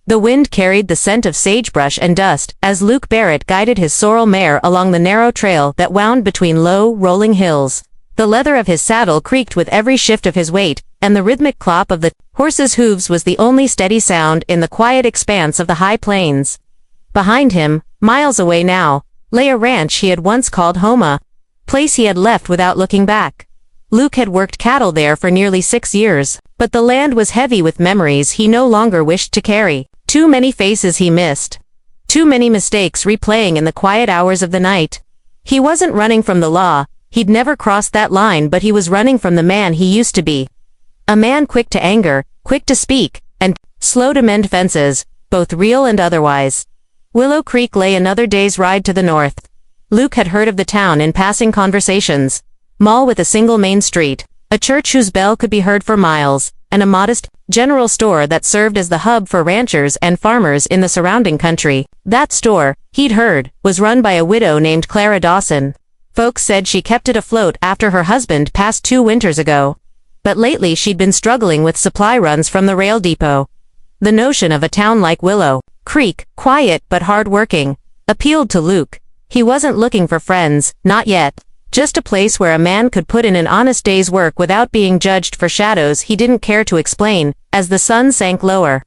The wind carried the scent of sagebrush and dust as Luke Barrett guided his sorrel mare along the narrow trail that wound between low, rolling hills. The leather of his saddle creaked with every shift of his weight, and the rhythmic clop of the horse's hooves was the only steady sound in the quiet expanse of the high plains. Behind him, miles away now, lay a ranch he had once called home, a place he had left without looking back. Luke had worked cattle there for nearly 6 years, but the land was heavy with memories he no longer wished to carry. Too many faces he missed. Too many mistakes replaying in the quiet hours of the night. He wasn't running from the law, he'd never crossed that line, but he was running from the man he used to be. A man quick to anger, quick to speak, and slow to mend fences, both real and otherwise. Willow Creek lay another day's ride to the north. Luke had heard of the town in passing conversations. Mall with a single main street, a church whose bell could be heard for miles, and a modest, general store that served as the hub for ranchers and farmers in the surrounding country. That store, he'd heard, was run by a widow named Clara Dawson. Folks said she kept it afloat after her husband passed 2 winters ago. But lately she'd been struggling with supply runs from the rail depot. The notion of a town like Willow Creek, quiet but hard-working, appealed to Luke. He wasn't looking for friends, not yet. Just a place where a man could put in an honest day's work without being judged for shadows he didn't care to explain, as the sun sank lower,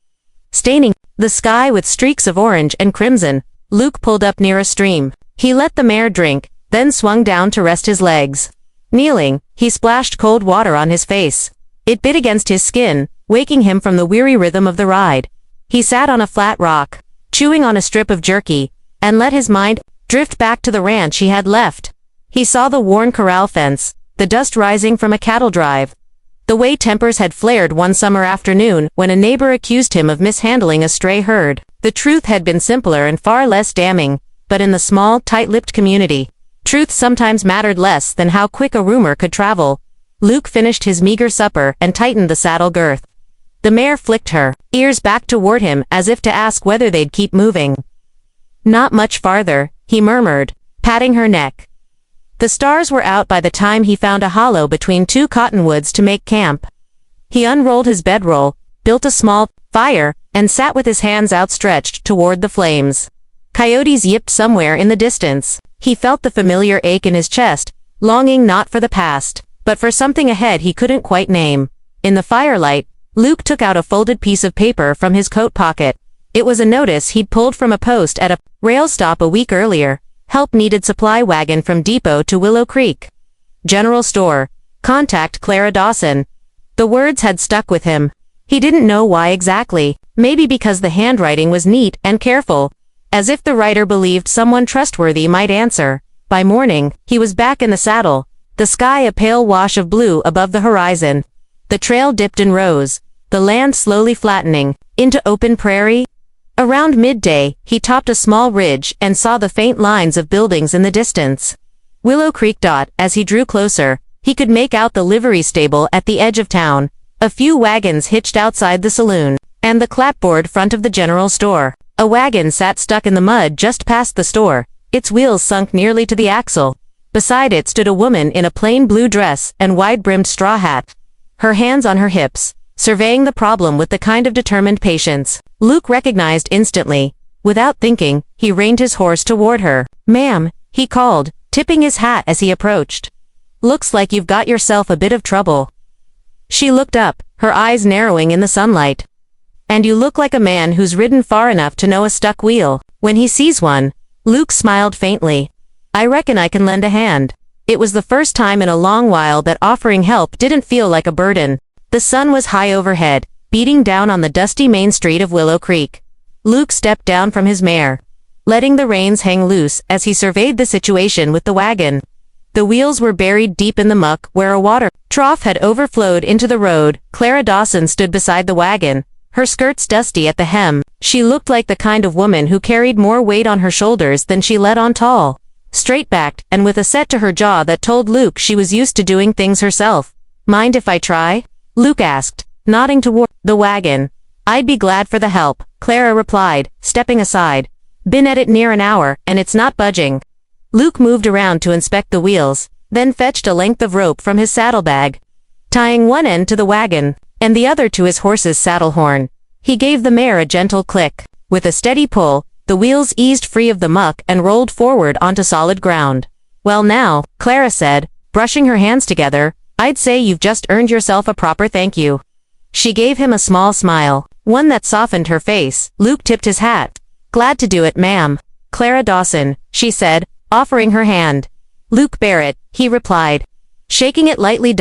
staining the sky with streaks of orange and crimson. Luke pulled up near a stream. He let the mare drink, then swung down to rest his legs. Kneeling, he splashed cold water on his face. It bit against his skin, waking him from the weary rhythm of the ride. He sat on a flat rock, chewing on a strip of jerky, and let his mind drift back to the ranch he had left. He saw the worn corral fence, the dust rising from a cattle drive. The way tempers had flared one summer afternoon when a neighbor accused him of mishandling a stray herd. The truth had been simpler and far less damning, but in the small, tight-lipped community, truth sometimes mattered less than how quick a rumor could travel. Luke finished his meager supper and tightened the saddle girth. The mare flicked her ears back toward him as if to ask whether they'd keep moving. "Not much farther," he murmured, patting her neck. The stars were out by the time he found a hollow between 2 cottonwoods to make camp. He unrolled his bedroll, built a small fire, and sat with his hands outstretched toward the flames. Coyotes yipped somewhere in the distance. He felt the familiar ache in his chest, longing not for the past, but for something ahead he couldn't quite name. In the firelight, Luke took out a folded piece of paper from his coat pocket. It was a notice he'd pulled from a post at a rail stop a week earlier. Help needed supply wagon from depot to Willow Creek. General store. Contact Clara Dawson. The words had stuck with him. He didn't know why exactly. Maybe because the handwriting was neat and careful, as if the writer believed someone trustworthy might answer. By morning, he was back in the saddle, the sky a pale wash of blue above the horizon. The trail dipped and rose, the land slowly flattening into open prairie. Around midday, he topped a small ridge and saw the faint lines of buildings in the distance. Willow Creek. As he drew closer, he could make out the livery stable at the edge of town, a few wagons hitched outside the saloon, and the clapboard front of the general store. A wagon sat stuck in the mud just past the store, its wheels sunk nearly to the axle. Beside it stood a woman in a plain blue dress and wide-brimmed straw hat, her hands on her hips, surveying the problem with the kind of determined patience Luke recognized instantly. Without thinking, he reined his horse toward her. "Ma'am," he called, tipping his hat as he approached. "Looks like you've got yourself a bit of trouble." She looked up, her eyes narrowing in the sunlight. "And you look like a man who's ridden far enough to know a stuck wheel when he sees one." Luke smiled faintly. "I reckon I can lend a hand." It was the first time in a long while that offering help didn't feel like a burden. The sun was high overhead, beating down on the dusty main street of Willow Creek. Luke stepped down from his mare, letting the reins hang loose as he surveyed the situation with the wagon. The wheels were buried deep in the muck where a water trough had overflowed into the road. Clara Dawson stood beside the wagon, her skirts dusty at the hem. She looked like the kind of woman who carried more weight on her shoulders than she let on tall. Straight-backed and with a set to her jaw that told Luke she was used to doing things herself. "Mind if I try?" Luke asked, nodding toward the wagon. "I'd be glad for the help," Clara replied, stepping aside. "Been at it near an hour, and it's not budging." Luke moved around to inspect the wheels, then fetched a length of rope from his saddlebag, tying one end to the wagon, and the other to his horse's saddle horn. He gave the mare a gentle click. With a steady pull, the wheels eased free of the muck and rolled forward onto solid ground. "Well now," Clara said, brushing her hands together, "I'd say you've just earned yourself a proper thank you." She gave him a small smile, one that softened her face. Luke tipped his hat. "Glad to do it, ma'am." "Clara Dawson," she said, offering her hand. "Luke Barrett," he replied. Shaking it lightly.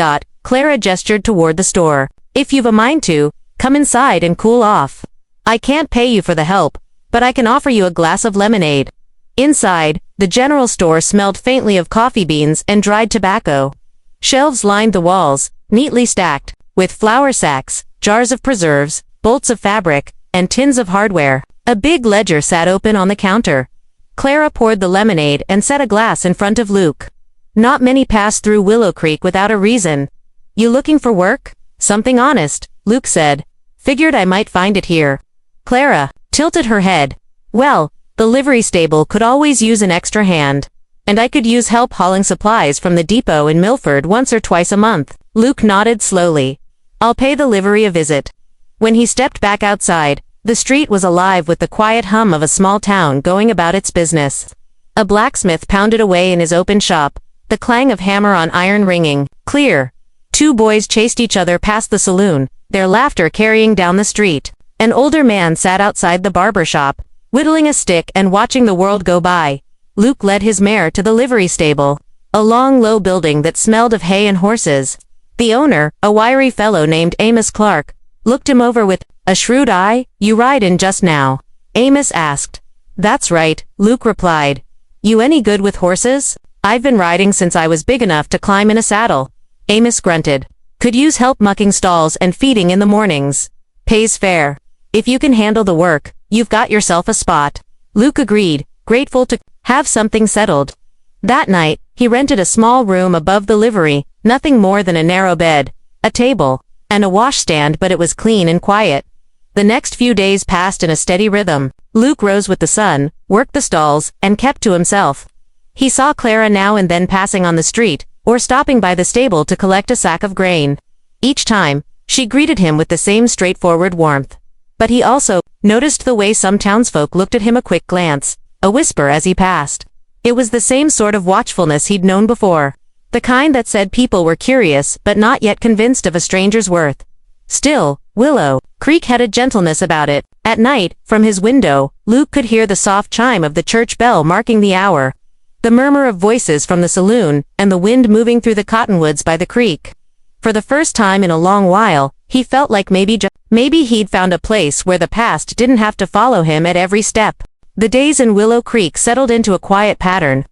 Clara gestured toward the store. "If you've a mind to, come inside and cool off. I can't pay you for the help, but I can offer you a glass of lemonade." Inside, the general store smelled faintly of coffee beans and dried tobacco. Shelves lined the walls, neatly stacked, with flour sacks, jars of preserves, bolts of fabric, and tins of hardware. A big ledger sat open on the counter. Clara poured the lemonade and set a glass in front of Luke. "Not many pass through Willow Creek without a reason. You looking for work?" "Something honest," Luke said. "Figured I might find it here." Clara tilted her head. "Well, the livery stable could always use an extra hand. And I could use help hauling supplies from the depot in Milford once or twice a month." Luke nodded slowly. "I'll pay the livery a visit." When he stepped back outside, the street was alive with the quiet hum of a small town going about its business. A blacksmith pounded away in his open shop, the clang of hammer on iron ringing clear. Two boys chased each other past the saloon, their laughter carrying down the street. An older man sat outside the barber shop, whittling a stick and watching the world go by. Luke led his mare to the livery stable, a long low building that smelled of hay and horses. The owner, a wiry fellow named Amos Clark, looked him over with a shrewd eye. "You ride in just now?" Amos asked. "That's right," Luke replied. "You any good with horses?" "I've been riding since I was big enough to climb in a saddle." Amos grunted. "Could use help mucking stalls and feeding in the mornings. Pays fair. If you can handle the work, you've got yourself a spot." Luke agreed, grateful to have something settled. That night, he rented a small room above the livery, nothing more than a narrow bed, a table, and a washstand, but it was clean and quiet. The next few days passed in a steady rhythm. Luke rose with the sun, worked the stalls, and kept to himself. He saw Clara now and then passing on the street, or stopping by the stable to collect a sack of grain. Each time, she greeted him with the same straightforward warmth. But he also noticed the way some townsfolk looked at him, a quick glance, a whisper as he passed. It was the same sort of watchfulness he'd known before. The kind that said people were curious but not yet convinced of a stranger's worth. Still, Willow Creek had a gentleness about it. At night, from his window, Luke could hear the soft chime of the church bell marking the hour, the murmur of voices from the saloon, and the wind moving through the cottonwoods by the creek. For the first time in a long while, he felt like maybe he'd found a place where the past didn't have to follow him at every step. The days in Willow Creek settled into a quiet pattern.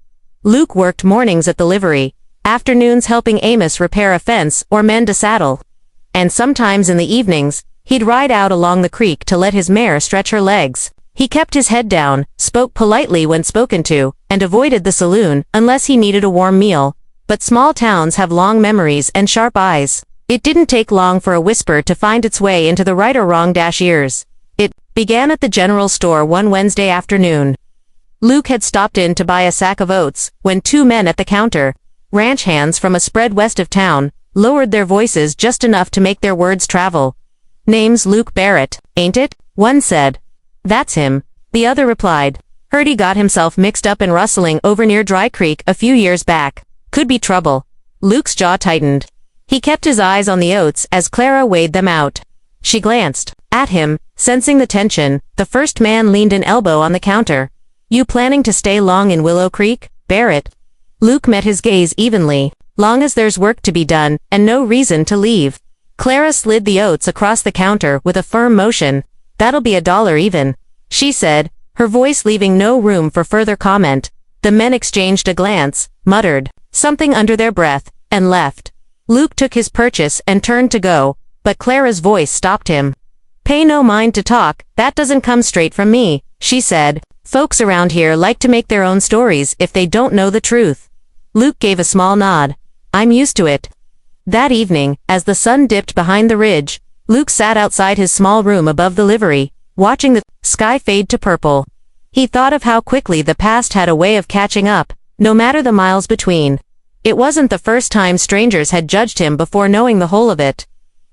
Luke worked mornings at the livery, afternoons helping Amos repair a fence or mend a saddle. And sometimes in the evenings, he'd ride out along the creek to let his mare stretch her legs. He kept his head down, spoke politely when spoken to, and avoided the saloon unless he needed a warm meal. But small towns have long memories and sharp eyes. It didn't take long for a whisper to find its way into the right or wrong ears. It began at the general store one Wednesday afternoon. Luke had stopped in to buy a sack of oats when two men at the counter, ranch hands from a spread west of town, lowered their voices just enough to make their words travel. "Name's Luke Barrett, ain't it?" one said. "That's him," the other replied. "Heard he got himself mixed up in rustling over near Dry Creek a few years back. Could be trouble." Luke's jaw tightened. He kept his eyes on the oats as Clara weighed them out. She glanced at him, sensing the tension. The first man leaned an elbow on the counter. "You planning to stay long in Willow Creek, Barrett?" Luke met his gaze evenly. "Long as there's work to be done, and no reason to leave." Clara slid the oats across the counter with a firm motion. "That'll be $1 even," she said, her voice leaving no room for further comment. The men exchanged a glance, muttered something under their breath, and left. Luke took his purchase and turned to go, but Clara's voice stopped him. "Pay no mind to talk, that doesn't come straight from me," she said. "Folks around here like to make their own stories if they don't know the truth." Luke gave a small nod. "I'm used to it." That evening, as the sun dipped behind the ridge, Luke sat outside his small room above the livery, watching the sky fade to purple. He thought of how quickly the past had a way of catching up, no matter the miles between. It wasn't the first time strangers had judged him before knowing the whole of it.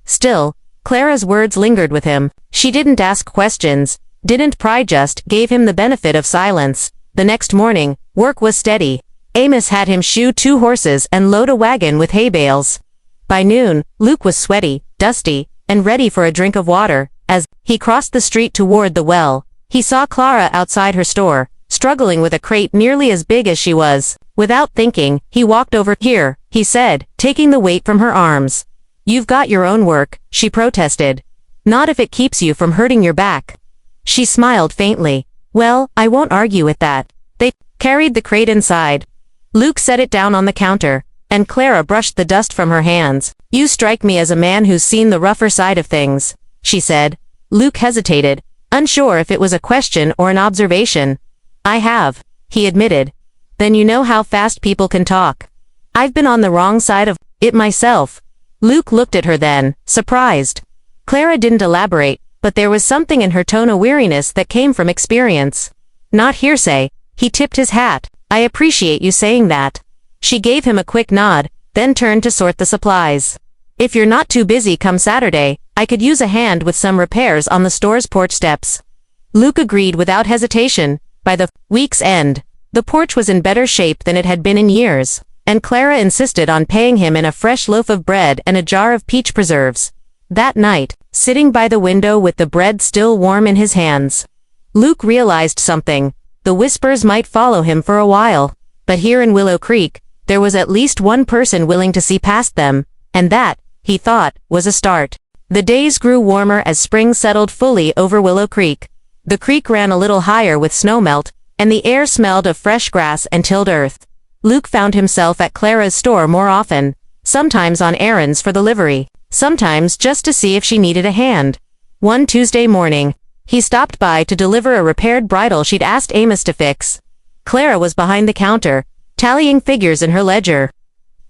Still, Clara's words lingered with him. She didn't ask questions, didn't pry, just gave him the benefit of silence. The next morning, work was steady. Amos had him shoe 2 horses and load a wagon with hay bales. By noon, Luke was sweaty, dusty, and ready for a drink of water. As he crossed the street toward the well, he saw Clara outside her store, struggling with a crate nearly as big as she was. Without thinking, he walked over. "Here," he said, taking the weight from her arms. "You've got your own work," she protested. "Not if it keeps you from hurting your back." She smiled faintly. "Well, I won't argue with that." They carried the crate inside. Luke set it down on the counter, and Clara brushed the dust from her hands. "You strike me as a man who's seen the rougher side of things," she said. Luke hesitated, unsure if it was a question or an observation. "I have," he admitted. "Then you know how fast people can talk. I've been on the wrong side of it myself." Luke looked at her then, surprised. Clara didn't elaborate, but there was something in her tone of weariness that came from experience. "Not hearsay." He tipped his hat. "I appreciate you saying that." She gave him a quick nod, then turned to sort the supplies. "If you're not too busy come Saturday, I could use a hand with some repairs on the store's porch steps." Luke agreed without hesitation. By the week's end, the porch was in better shape than it had been in years, and Clara insisted on paying him in a fresh loaf of bread and a jar of peach preserves. That night, sitting by the window with the bread still warm in his hands, Luke realized something. The whispers might follow him for a while, but here in Willow Creek, there was at least one person willing to see past them, and that, he thought, was a start. The days grew warmer as spring settled fully over Willow Creek. The creek ran a little higher with snowmelt, and the air smelled of fresh grass and tilled earth. Luke found himself at Clara's store more often, sometimes on errands for the livery, sometimes just to see if she needed a hand. One Tuesday morning, he stopped by to deliver a repaired bridle she'd asked Amos to fix. Clara was behind the counter, tallying figures in her ledger.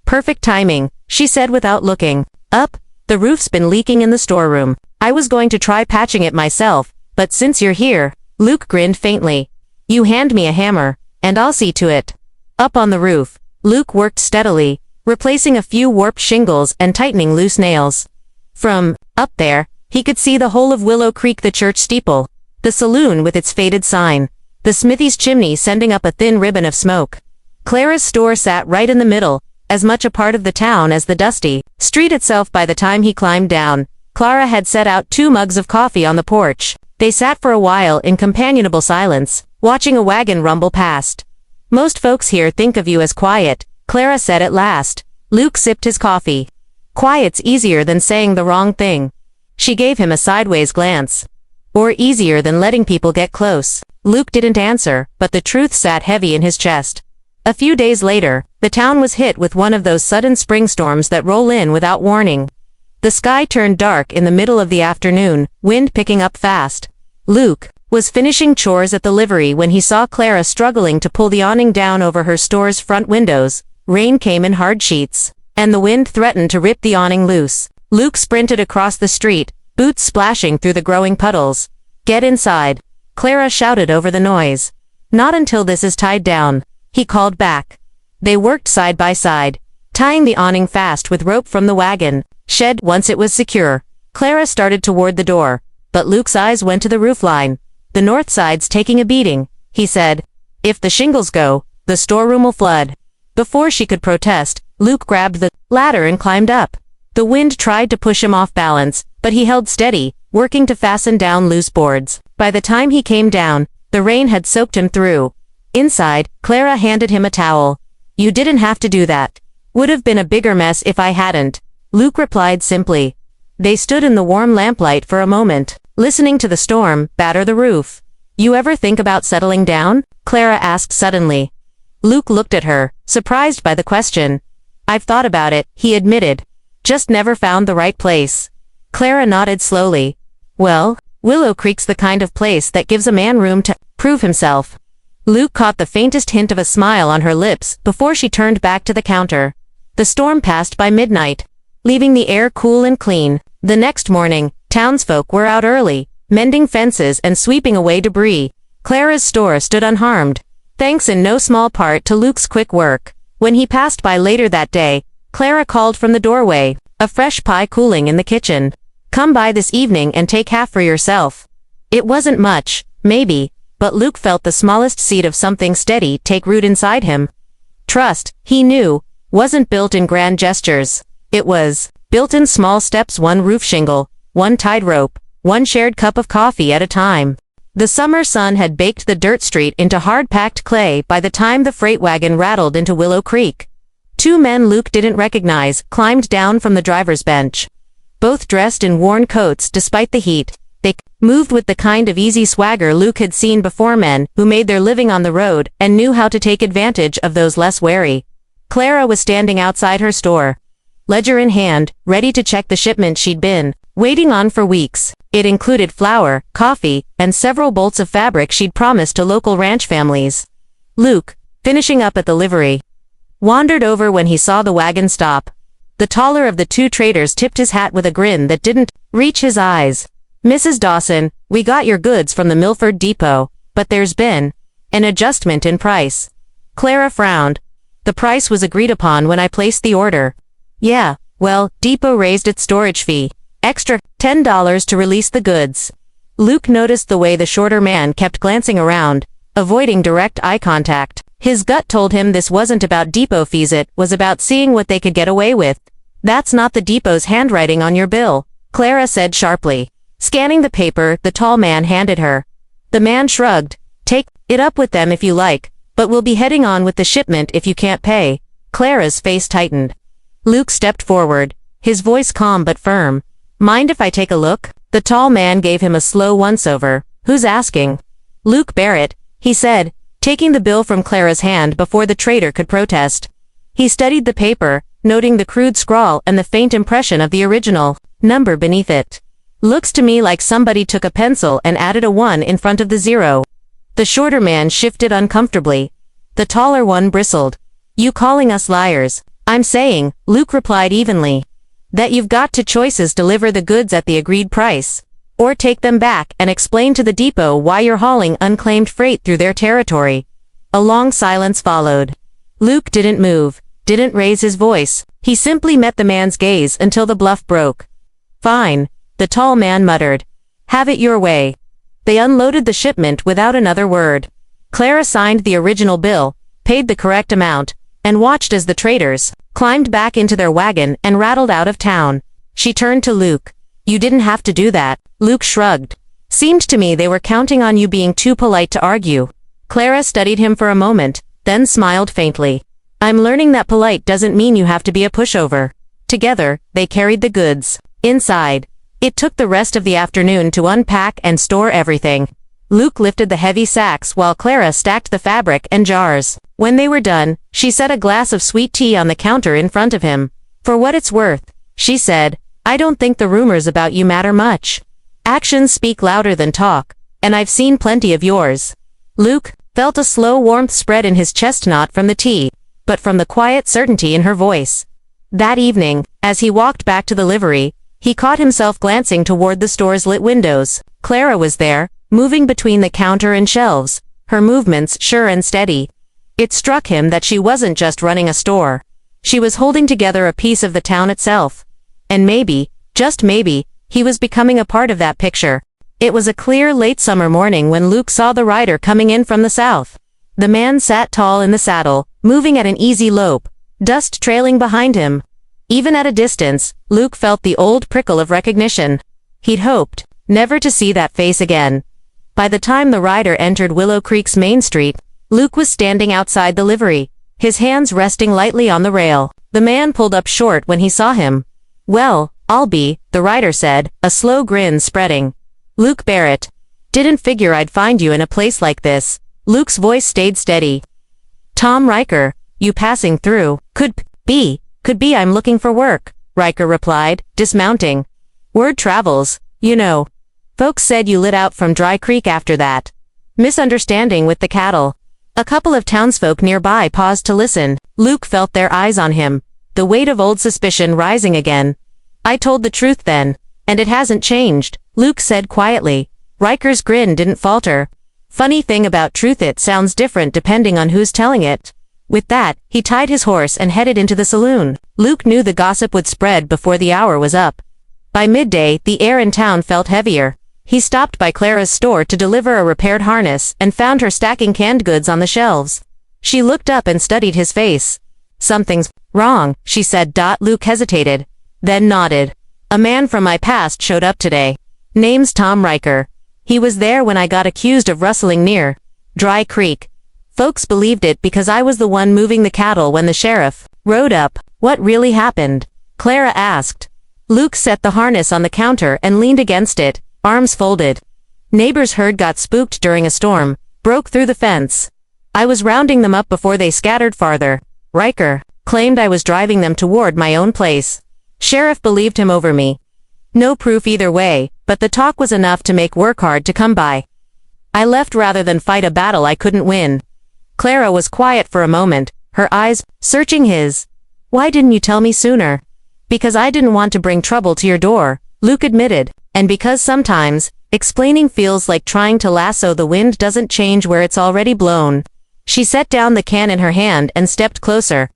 "Perfect timing," she said without looking up. "The roof's been leaking in the storeroom. I was going to try patching it myself, but since you're here," Luke grinned faintly. "You hand me a hammer, and I'll see to it." Up on the roof, Luke worked steadily, replacing a few warped shingles and tightening loose nails. From up there, he could see the whole of Willow Creek, the church steeple, the saloon with its faded sign, the smithy's chimney sending up a thin ribbon of smoke. Clara's store sat right in the middle, as much a part of the town as the dusty street itself. By the time he climbed down, Clara had set out 2 mugs of coffee on the porch. They sat for a while in companionable silence, watching a wagon rumble past. "Most folks here think of you as quiet," Clara said at last. Luke sipped his coffee. "Quiet's easier than saying the wrong thing." She gave him a sideways glance. "Or easier than letting people get close." Luke didn't answer, but the truth sat heavy in his chest. A few days later, the town was hit with one of those sudden spring storms that roll in without warning. The sky turned dark in the middle of the afternoon, wind picking up fast. Luke was finishing chores at the livery when he saw Clara struggling to pull the awning down over her store's front windows. Rain came in hard sheets, and the wind threatened to rip the awning loose. Luke sprinted across the street, boots splashing through the growing puddles. "Get inside," Clara shouted over the noise. "Not until this is tied down," he called back. They worked side by side, tying the awning fast with rope from the wagon shed. Once it was secure, Clara started toward the door, but Luke's eyes went to the roofline. "The north side's taking a beating," he said. "If the shingles go, the storeroom will flood." Before she could protest, Luke grabbed the ladder and climbed up. The wind tried to push him off balance, but he held steady, working to fasten down loose boards. By the time he came down, the rain had soaked him through. Inside, Clara handed him a towel. "You didn't have to do that. Would have been a bigger mess if I hadn't," Luke replied simply. They stood in the warm lamplight for a moment, listening to the storm batter the roof. "You ever think about settling down?" Clara asked suddenly. Luke looked at her, surprised by the question. "I've thought about it," he admitted. "Just never found the right place." Clara nodded slowly. "Well, Willow Creek's the kind of place that gives a man room to prove himself." Luke caught the faintest hint of a smile on her lips before she turned back to the counter. The storm passed by midnight, leaving the air cool and clean. The next morning, townsfolk were out early, mending fences and sweeping away debris. Clara's store stood unharmed, thanks in no small part to Luke's quick work. When he passed by later that day, Clara called from the doorway, a fresh pie cooling in the kitchen. Come by this evening and take half for yourself. It wasn't much, maybe, but Luke felt the smallest seed of something steady take root inside him. Trust, he knew, wasn't built in grand gestures. It was built in small steps, one roof shingle, one tied rope, one shared cup of coffee at a time. The summer sun had baked the dirt street into hard-packed clay by the time the freight wagon rattled into Willow Creek. Two men Luke didn't recognize climbed down from the driver's bench. Both dressed in worn coats despite the heat, they moved with the kind of easy swagger Luke had seen before, men who made their living on the road and knew how to take advantage of those less wary. Clara was standing outside her store, ledger in hand, ready to check the shipment she'd been waiting on for weeks. It included flour, coffee, and several bolts of fabric she'd promised to local ranch families. Luke, finishing up at the livery, wandered over when he saw the wagon stop. The taller of the two traders tipped his hat with a grin that didn't reach his eyes. "Mrs. Dawson, we got your goods from the Milford Depot, but there's been an adjustment in price." Clara frowned. "The price was agreed upon when I placed the order." "Yeah, well, Depot raised its storage fee. Extra $10 to release the goods." Luke noticed the way the shorter man kept glancing around, avoiding direct eye contact. His gut told him this wasn't about depot fees, it was about seeing what they could get away with. "That's not the depot's handwriting on your bill," Clara said sharply, scanning the paper the tall man handed her. The man shrugged. "Take it up with them if you like, but we'll be heading on with the shipment if you can't pay." Clara's face tightened. Luke stepped forward, his voice calm but firm. "Mind if I take a look?" The tall man gave him a slow once-over. "Who's asking?" "Luke Barrett," he said, taking the bill from Clara's hand before the trader could protest. He studied the paper, noting the crude scrawl and the faint impression of the original number beneath it. "Looks to me like somebody took a pencil and added a 1 in front of the 0. The shorter man shifted uncomfortably. The taller one bristled. "You calling us liars?" "I'm saying," Luke replied evenly, "that you've got two choices: deliver the goods at the agreed price, or take them back and explain to the depot why you're hauling unclaimed freight through their territory." A long silence followed. Luke didn't move, didn't raise his voice. He simply met the man's gaze until the bluff broke. "Fine," the tall man muttered. "Have it your way." They unloaded the shipment without another word. Clara signed the original bill, paid the correct amount, and watched as the traders climbed back into their wagon and rattled out of town. She turned to Luke. "You didn't have to do that." Luke shrugged. "Seemed to me they were counting on you being too polite to argue." Clara studied him for a moment, then smiled faintly. "I'm learning that polite doesn't mean you have to be a pushover." Together, they carried the goods inside. It took the rest of the afternoon to unpack and store everything. Luke lifted the heavy sacks while Clara stacked the fabric and jars. When they were done, she set a glass of sweet tea on the counter in front of him. "For what it's worth," she said, "I don't think the rumors about you matter much. Actions speak louder than talk, and I've seen plenty of yours." Luke felt a slow warmth spread in his chest, not from the tea, but from the quiet certainty in her voice. That evening, as he walked back to the livery, he caught himself glancing toward the store's lit windows. Clara was there, moving between the counter and shelves, her movements sure and steady. It struck him that she wasn't just running a store. She was holding together a piece of the town itself. And maybe, just maybe, he was becoming a part of that picture. It was a clear late summer morning when Luke saw the rider coming in from the south. The man sat tall in the saddle, moving at an easy lope, dust trailing behind him. Even at a distance, Luke felt the old prickle of recognition. He'd hoped never to see that face again. By the time the rider entered Willow Creek's main street, Luke was standing outside the livery, his hands resting lightly on the rail. The man pulled up short when he saw him. "Well, I'll be," the rider said, a slow grin spreading. "Luke Barrett. Didn't figure I'd find you in a place like this." Luke's voice stayed steady. "Tom Riker, you passing through?" Could be, I'm looking for work," Riker replied, dismounting. "Word travels, you know. Folks said you lit out from Dry Creek after that misunderstanding with the cattle." A couple of townsfolk nearby paused to listen. Luke felt their eyes on him, the weight of old suspicion rising again. "I told the truth then, and it hasn't changed," Luke said quietly. Riker's grin didn't falter. "Funny thing about truth, it sounds different depending on who's telling it." With that, he tied his horse and headed into the saloon. Luke knew the gossip would spread before the hour was up. By midday, the air in town felt heavier. He stopped by Clara's store to deliver a repaired harness and found her stacking canned goods on the shelves. She looked up and studied his face. "Something's wrong," she said. Luke hesitated, then nodded. "A man from my past showed up today. Name's Tom Riker. He was there when I got accused of rustling near Dry Creek. Folks believed it because I was the one moving the cattle when the sheriff rode up." "What really happened?" Clara asked. Luke set the harness on the counter and leaned against it, arms folded. "Neighbors heard got spooked during a storm, broke through the fence. I was rounding them up before they scattered farther. Riker claimed I was driving them toward my own place. Sheriff believed him over me. No proof either way, but the talk was enough to make work hard to come by. I left rather than fight a battle I couldn't win." Clara was quiet for a moment, her eyes searching his. "Why didn't you tell me sooner?" "Because I didn't want to bring trouble to your door," Luke admitted, "and because sometimes, explaining feels like trying to lasso the wind doesn't change where it's already blown." She set down the can in her hand and stepped closer.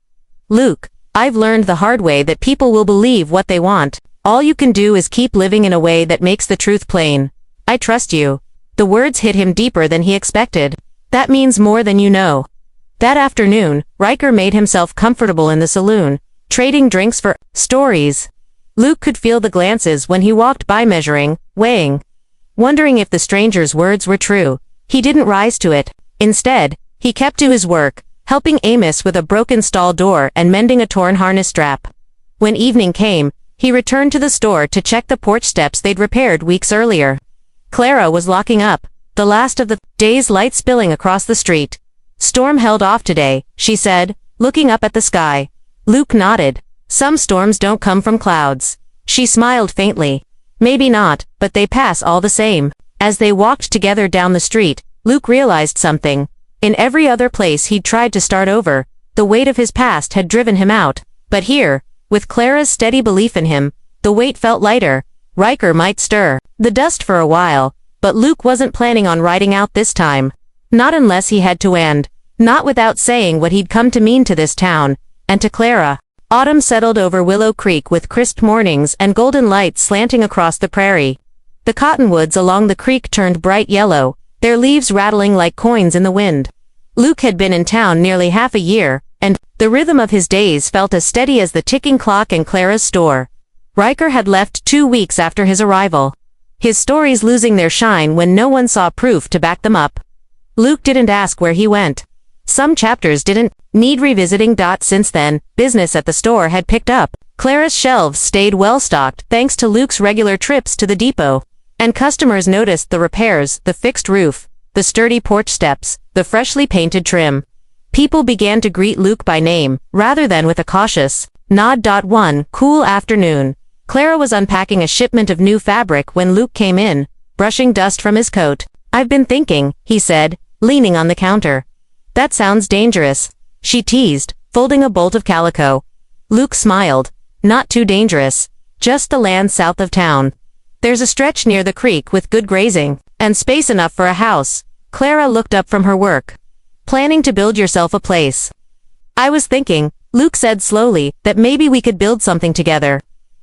"Luke, I've learned the hard way that people will believe what they want. All you can do is keep living in a way that makes the truth plain. I trust you." The words hit him deeper than he expected. "That means more than you know." That afternoon, Riker made himself comfortable in the saloon, trading drinks for stories. Luke could feel the glances when he walked by, measuring, weighing, wondering if the stranger's words were true. He didn't rise to it. Instead, he kept to his work, helping Amos with a broken stall door and mending a torn harness strap. When evening came, he returned to the store to check the porch steps they'd repaired weeks earlier. Clara was locking up, the last of the day's light spilling across the street. "Storm held off today," she said, looking up at the sky. Luke nodded. "Some storms don't come from clouds." She smiled faintly. "Maybe not, but they pass all the same." As they walked together down the street, Luke realized something. In every other place he'd tried to start over, the weight of his past had driven him out. But here, with Clara's steady belief in him, the weight felt lighter. Riker might stir the dust for a while, but Luke wasn't planning on riding out this time. Not unless he had to, and not without saying what he'd come to mean to this town, and to Clara. Autumn settled over Willow Creek with crisp mornings and golden lights slanting across the prairie. The cottonwoods along the creek turned bright yellow, their leaves rattling like coins in the wind. Luke had been in town nearly half a year, and the rhythm of his days felt as steady as the ticking clock in Clara's store. Riker had left 2 weeks after his arrival, his stories losing their shine when no one saw proof to back them up. Luke didn't ask where he went. Some chapters didn't need revisiting. Since then, business at the store had picked up. Clara's shelves stayed well-stocked thanks to Luke's regular trips to the depot. And customers noticed the repairs, the fixed roof, the sturdy porch steps, the freshly painted trim. People began to greet Luke by name, rather than with a cautious nod. One cool afternoon, Clara was unpacking a shipment of new fabric when Luke came in, brushing dust from his coat. "I've been thinking," he said, leaning on the counter. "That sounds dangerous," she teased, folding a bolt of calico. Luke smiled. "Not too dangerous. Just the land south of town. There's a stretch near the creek with good grazing, and space enough for a house." Clara looked up from her work. "Planning to build yourself a place?" "I was thinking," Luke said slowly, "that maybe we could build something together.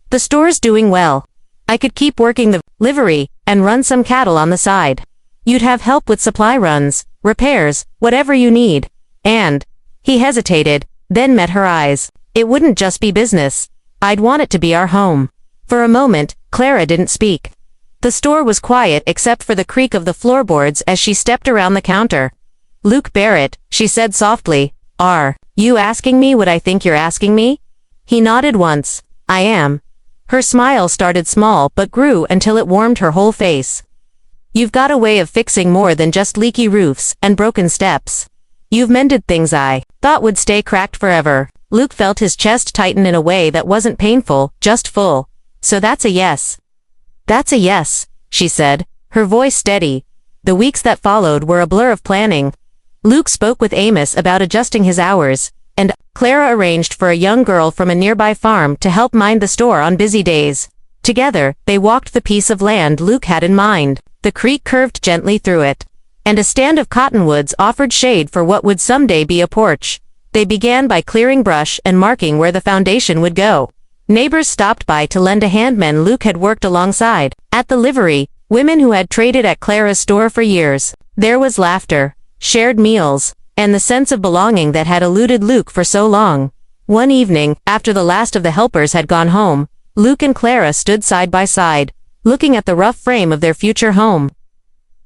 The store's doing well. I could keep working the livery and run some cattle on the side. You'd have help with supply runs, repairs, whatever you need. And," he hesitated, then met her eyes, "it wouldn't just be business. I'd want it to be our home." For a moment, Clara didn't speak. The store was quiet except for the creak of the floorboards as she stepped around the counter. "Luke Barrett," she said softly, "are you asking me what I think you're asking me?" He nodded once. "I am." Her smile started small but grew until it warmed her whole face. "You've got a way of fixing more than just leaky roofs and broken steps. You've mended things I thought would stay cracked forever." Luke felt his chest tighten in a way that wasn't painful, just full. "So that's a yes." "That's a yes," she said, her voice steady. The weeks that followed were a blur of planning. Luke spoke with Amos about adjusting his hours, and Clara arranged for a young girl from a nearby farm to help mind the store on busy days. Together, they walked the piece of land Luke had in mind. The creek curved gently through it, and a stand of cottonwoods offered shade for what would someday be a porch. They began by clearing brush and marking where the foundation would go. Neighbors stopped by to lend a hand. Men Luke had worked alongside. At the livery, women who had traded at Clara's store for years. There was laughter, shared meals, and the sense of belonging that had eluded Luke for so long. One evening, after the last of the helpers had gone home, Luke and Clara stood side by side, looking at the rough frame of their future home.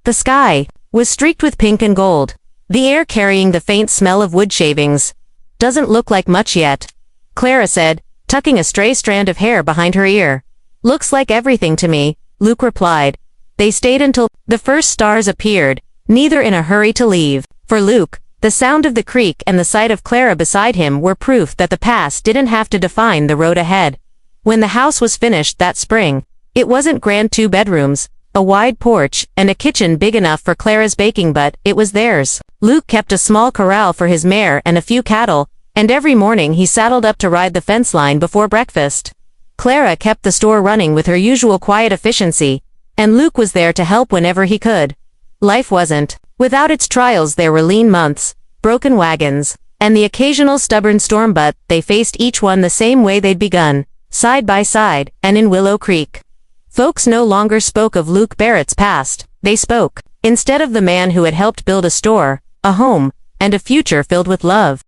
The sky was streaked with pink and gold, the air carrying the faint smell of wood shavings. "Doesn't look like much yet," Clara said, tucking a stray strand of hair behind her ear. "Looks like everything to me," Luke replied. They stayed until the first stars appeared, neither in a hurry to leave. For Luke, the sound of the creek and the sight of Clara beside him were proof that the past didn't have to define the road ahead. When the house was finished that spring, it wasn't grand. 2 bedrooms, a wide porch, and a kitchen big enough for Clara's baking, but it was theirs. Luke kept a small corral for his mare and a few cattle, and every morning he saddled up to ride the fence line before breakfast. Clara kept the store running with her usual quiet efficiency, and Luke was there to help whenever he could. Life wasn't without its trials. There were lean months, broken wagons, and the occasional stubborn storm, but they faced each one the same way they'd begun, side by side, and in Willow Creek. Folks no longer spoke of Luke Barrett's past. They spoke, instead, of the man who had helped build a store, a home, and a future filled with love.